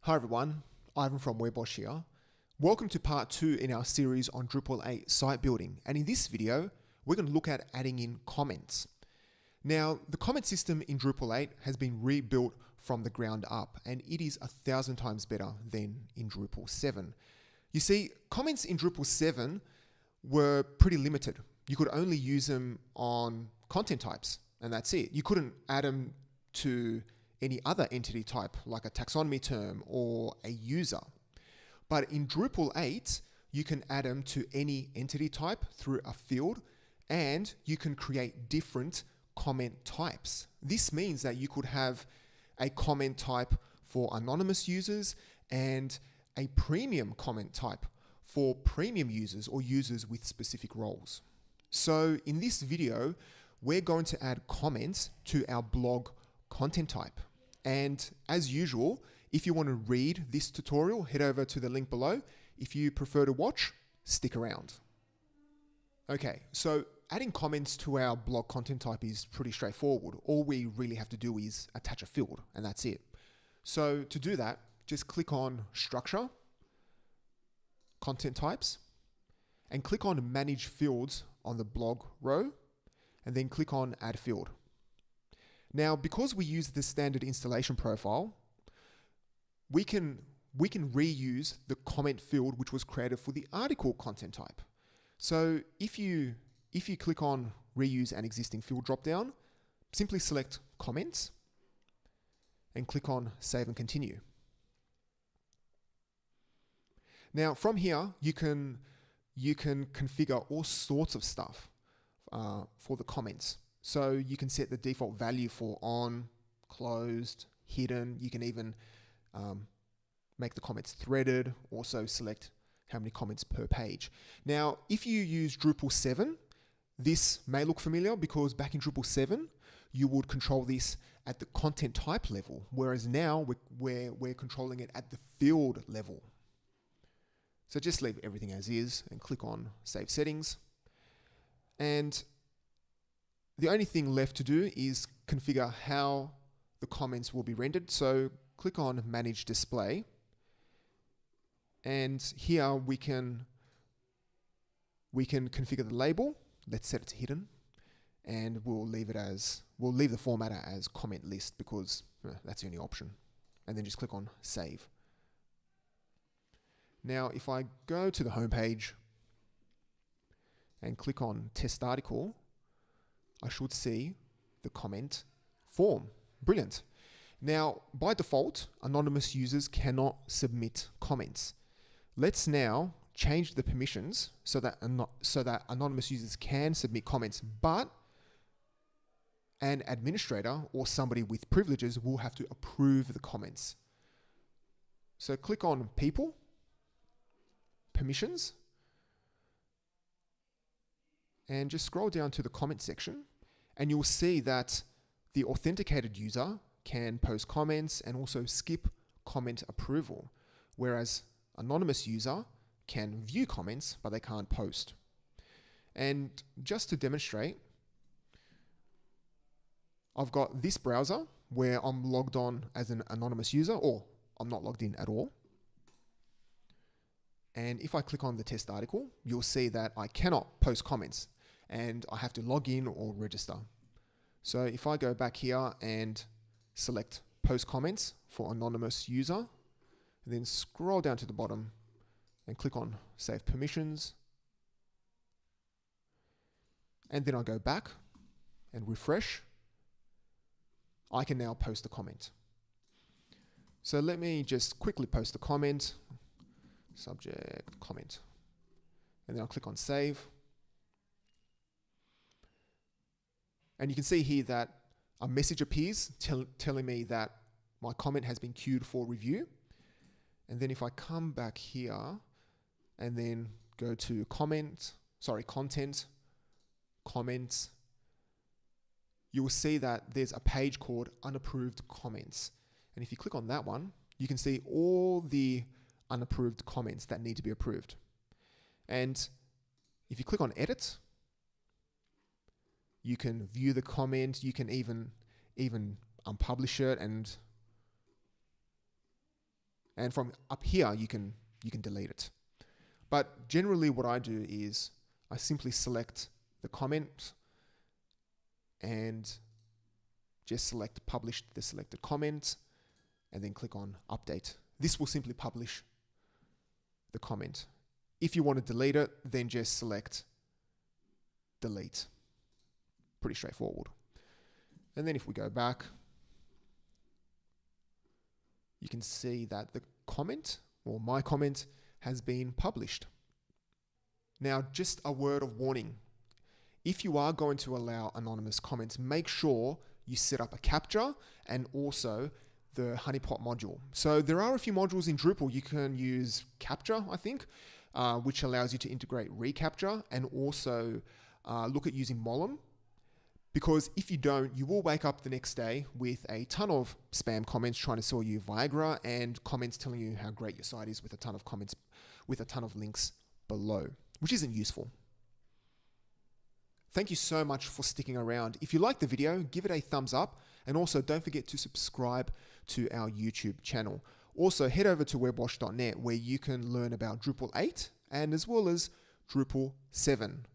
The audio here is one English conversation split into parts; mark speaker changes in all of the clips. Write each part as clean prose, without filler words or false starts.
Speaker 1: Hi everyone, Ivan from Webbosh here. Welcome to part 2 in our series on Drupal 8 site building, and in this video we're going to look at adding in comments. Now the comment system in Drupal 8 has been rebuilt from the ground up, and it is 1,000 times better than in Drupal 7. You see, comments in Drupal 7 were pretty limited. You could only use them on content types, and that's it. You couldn't add them to any other entity type like a taxonomy term or a user. But in Drupal 8, you can add them to any entity type through a field, and you can create different comment types. This means that you could have a comment type for anonymous users and a premium comment type for premium users or users with specific roles. So in this video, we're going to add comments to our blog content type. And as usual, if you want to read this tutorial, head over to the link below. If you prefer to watch, stick around. Okay, so adding comments to our blog content type is pretty straightforward. All we really have to do is attach a field, and that's it. So to do that, just click on Structure, Content Types, and click on Manage Fields on the blog row, and then click on Add Field. Now, because we use the standard installation profile, we can reuse the comment field which was created for the article content type. So if you click on Reuse an Existing Field dropdown, simply select Comments and click on Save and Continue. Now, from here, you can configure all sorts of stuff for the comments. So you can set the default value for on, closed, hidden. You can even make the comments threaded, also select how many comments per page. Now, if you use Drupal 7, this may look familiar because back in Drupal 7, you would control this at the content type level, whereas now we're controlling it at the field level. So just leave everything as is and click on Save Settings. And the only thing left to do is configure how the comments will be rendered. So click on Manage Display. And here we can configure the label. Let's set it to hidden. And we'll leave the formatter as comment list because that's the only option. And then just click on Save. Now, if I go to the home page and click on Test Article, I should see the comment form. Brilliant. Now, by default, anonymous users cannot submit comments. Let's now change the permissions so that anonymous users can submit comments, but an administrator or somebody with privileges will have to approve the comments. So click on People, Permissions, and just scroll down to the comment section, and you'll see that the authenticated user can post comments and also skip comment approval, whereas anonymous user can view comments, but they can't post. And just to demonstrate, I've got this browser where I'm logged on as an anonymous user, or I'm not logged in at all. And if I click on the test article, you'll see that I cannot post comments and I have to log in or register. So if I go back here and select post comments for anonymous user, and then scroll down to the bottom and click on save permissions, and then I go back and refresh, I can now post a comment. So let me just quickly post the comment, subject comment, and then I'll click on save. And you can see here that a message appears telling me that my comment has been queued for review. And then if I come back here and then go to content, comments, you will see that there's a page called Unapproved Comments. And if you click on that one, you can see all the unapproved comments that need to be approved. And if you click on Edit, you can view the comment, you can even unpublish it and And from up here, you can delete it. But generally what I do is I simply select the comment and just select publish the selected comment and then click on update. This will simply publish the comment. If you want to delete it, then just select delete. Pretty straightforward. And then if we go back, you can see that the comment or my comment has been published. Now, just a word of warning. If you are going to allow anonymous comments, make sure you set up a captcha and also the honeypot module. So there are a few modules in Drupal. You can use captcha, I think, which allows you to integrate reCAPTCHA and also look at using Mollum. Because if you don't, you will wake up the next day with a ton of spam comments trying to sell you Viagra and comments telling you how great your site is with a ton of comments, with a ton of links below, which isn't useful. Thank you so much for sticking around. If you liked the video, give it a thumbs up and also don't forget to subscribe to our YouTube channel. Also head over to webwash.net where you can learn about Drupal 8 and as well as Drupal 7.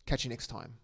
Speaker 1: Catch you next time.